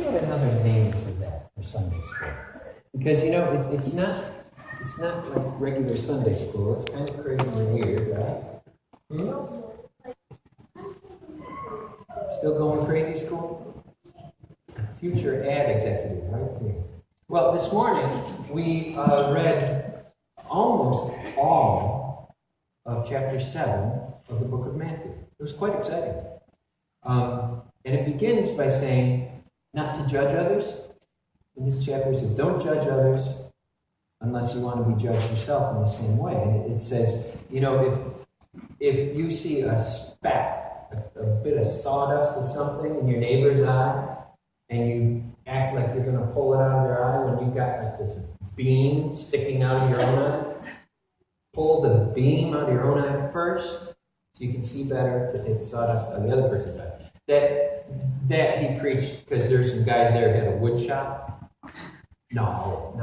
you had another name for that for Sunday school. Because, it's not like regular Sunday school. It's kind of crazy and weird, right? Still going crazy school? Future ad executive right here. Well, this morning we read almost all of chapter 7 of the book of Matthew. It was quite exciting. And it begins by saying not to judge others. In this chapter it says, don't judge others unless you want to be judged yourself in the same way. And it says, if you see a speck, a bit of sawdust or something in your neighbor's eye, and you act like you're going to pull it out of their eye when you got like this beam sticking out of your own eye, pull the beam out of your own eye first so you can see better to take the sawdust out of the other person's eye. That he preached because there's some guys there who had a wood shop. No.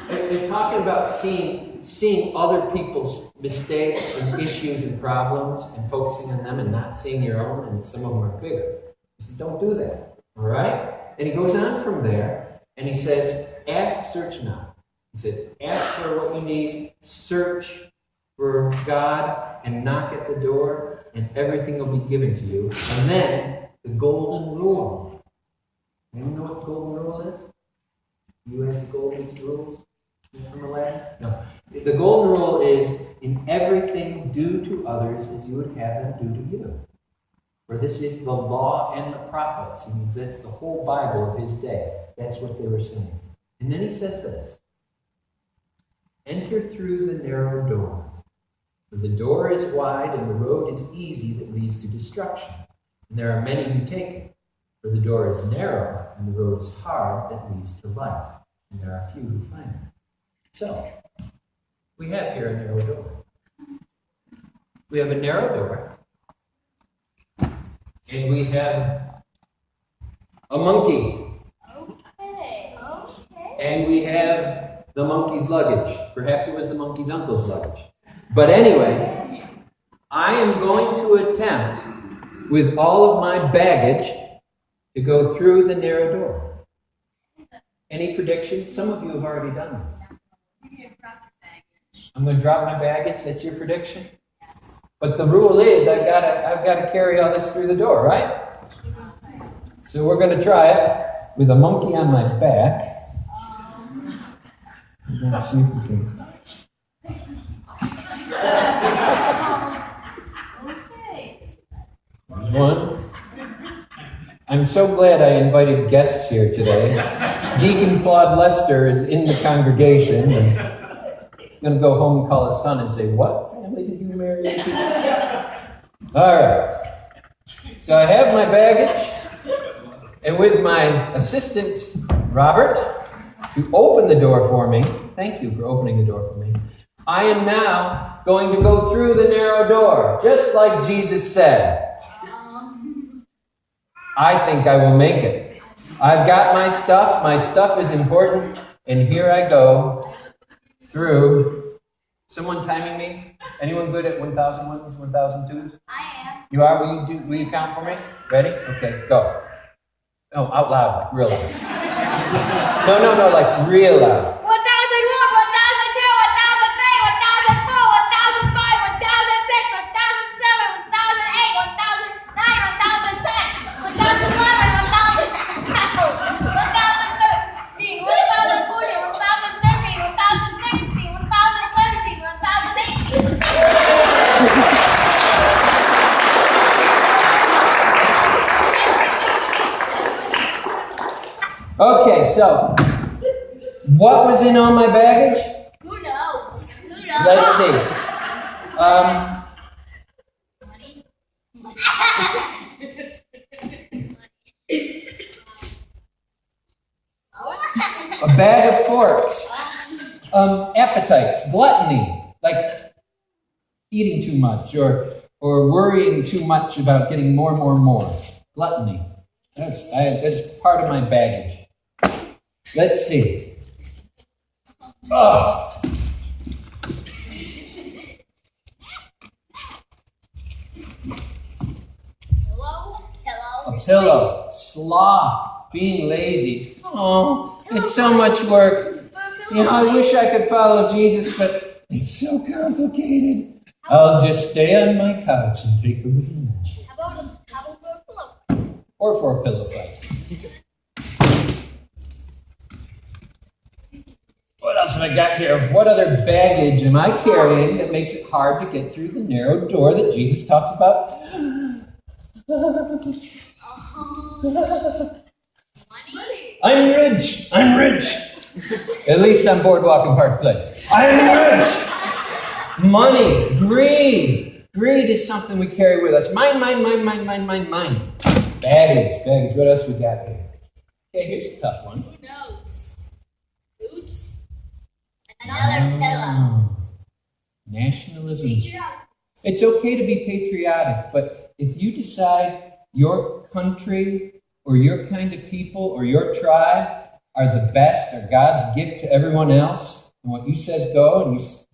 They're talking about seeing other people's mistakes and issues and problems and focusing on them and not seeing your own, and some of them are bigger. He said, don't do that, all right? And he goes on from there, and he says, ask, search not. He said, ask for what you need, search for God, and knock at the door, and everything will be given to you. And then, the golden rule. You know what the golden rule is? U.S. golden rules from the land? No. The golden rule is, in everything do to others as you would have them do to you. For this is the law and the prophets. He means that's the whole Bible of his day. That's what they were saying. And then he says this. Enter through the narrow door. For the door is wide and the road is easy that leads to destruction. And there are many who take it. For the door is narrow and the road is hard that leads to life. And there are few who find it. So, we have here a narrow door. We have a narrow door. And we have a monkey. Okay. And we have the monkey's luggage. Perhaps it was the monkey's uncle's luggage. But anyway, I am going to attempt with all of my baggage to go through the narrow door. Any predictions? Some of you have already done this. I'm going to drop my baggage. That's your prediction? But the rule is I've got to carry all this through the door, right? So we're going to try it with a monkey on my back. Let's see if we can. There's one. I'm so glad I invited guests here today. Deacon Claude Lester is in the congregation, and he's going to go home and call his son and say, "What family did you marry into?" All right. So I have my baggage, and with my assistant, Robert, to open the door for me. Thank you for opening the door for me. I am now going to go through the narrow door, just like Jesus said. I think I will make it. I've got my stuff. My stuff is important. And here I go through. Someone timing me? Anyone good at 1,001s, 1,002s? I am. You are? Will you count for me? Ready? Okay, go. Oh, out loud, like real loud. No, like real loud. 1,001, 1,002, 1,003, 1,004, 1,005, 1,006, 1,007, 1,008, 1,009, 1,010, 1,011, 1,012, 1,013, 1,014, 1,013, 1,016, 1,017, 1,018. Okay, so what was in all my baggage? Who knows? Let's see. Money. A bag of forks. Appetites, gluttony, like eating too much or worrying too much about getting more. Gluttony. That's part of my baggage. Let's see. Oh. Hello. A pillow. Sloth. being lazy. Oh, it's so much work. You know, I wish I could follow Jesus, but it's so complicated. I'll just stay on my couch and take a little nap. How about for a pillow? Or for a pillow fight. What else have I got here? What other baggage am I carrying that makes it hard to get through the narrow door that Jesus talks about? Money. I'm rich. I'm rich. At least on Boardwalk and Park Place. I'm rich. Money. Greed. Greed is something we carry with us. Mine. Baggage. What else we got here? Okay, here's a tough one. Who knows? Boots. Another pillow. Nationalism. It's okay to be patriotic, but if you decide your country or your kind of people or your tribe are the best, or God's gift to everyone else, and what you says goes,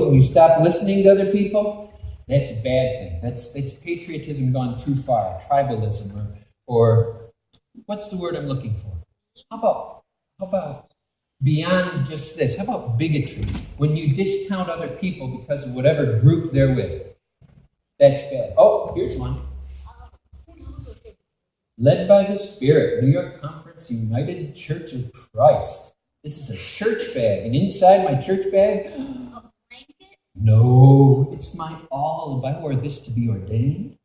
and you stop listening to other people, that's a bad thing. That's patriotism gone too far, tribalism, or what's the word I'm looking for? How about beyond just this? How about bigotry? When you discount other people because of whatever group they're with. That's bad. Oh, here's one. Led by the Spirit, New York Conference United Church of Christ. This is a church bag. And inside my church bag, no, it's my all. If I wore this to be ordained,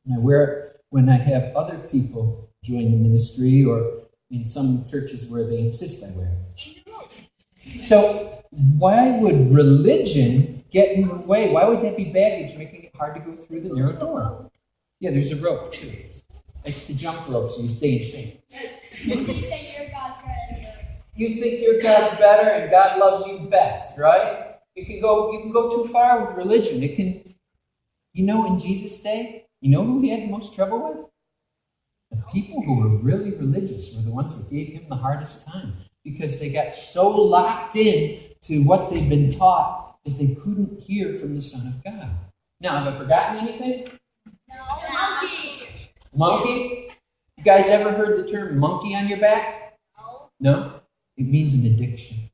and I wear it when I have other people join the ministry, or in some churches where they insist I wear it. So why would religion get in the way? Why would that be baggage, making it hard to go through the narrow door? Yeah, there's a rope too. It's the jump rope, so you stay in shape. You think your God's better. You think your God's better and God loves you best, right? You can go too far with religion. It can, in Jesus' day, you know who he had the most trouble with? The people who were really religious were the ones that gave him the hardest time, because they got so locked in to what they'd been taught that they couldn't hear from the Son of God. Now, have I forgotten anything? No. Monkey. Monkey? You guys ever heard the term monkey on your back? No? It means an addiction.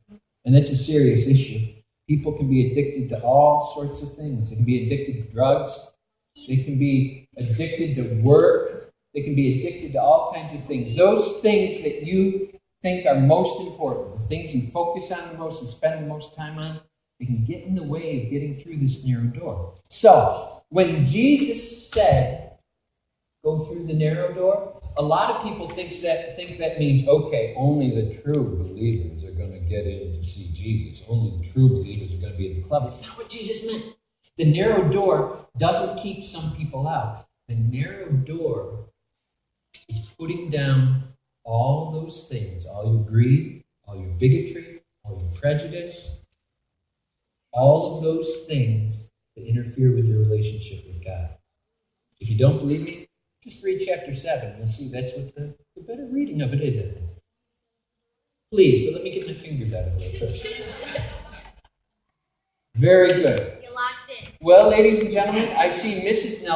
And that's a serious issue. People can be addicted to all sorts of things. They can be addicted to drugs. They can be addicted to work. They can be addicted to all kinds of things. Those things that you think are most important, the things you focus on the most and spend the most time on, they can get in the way of getting through this narrow door. So, when Jesus said, go through the narrow door, a lot of people think that means, okay, only the true believers are going to get in to see Jesus. Only the true believers are going to be in the club. It's not what Jesus meant. The narrow door doesn't keep some people out. The narrow door is putting down all those things, all your greed, all your bigotry, all your prejudice, all of those things that interfere with your relationship with God. If you don't believe me, just read chapter 7, and you'll see that's what the better reading of it is, I think. Please, but let me get my fingers out of the way first. Very good. You locked in. Well, ladies and gentlemen, I see Mrs. Nelson.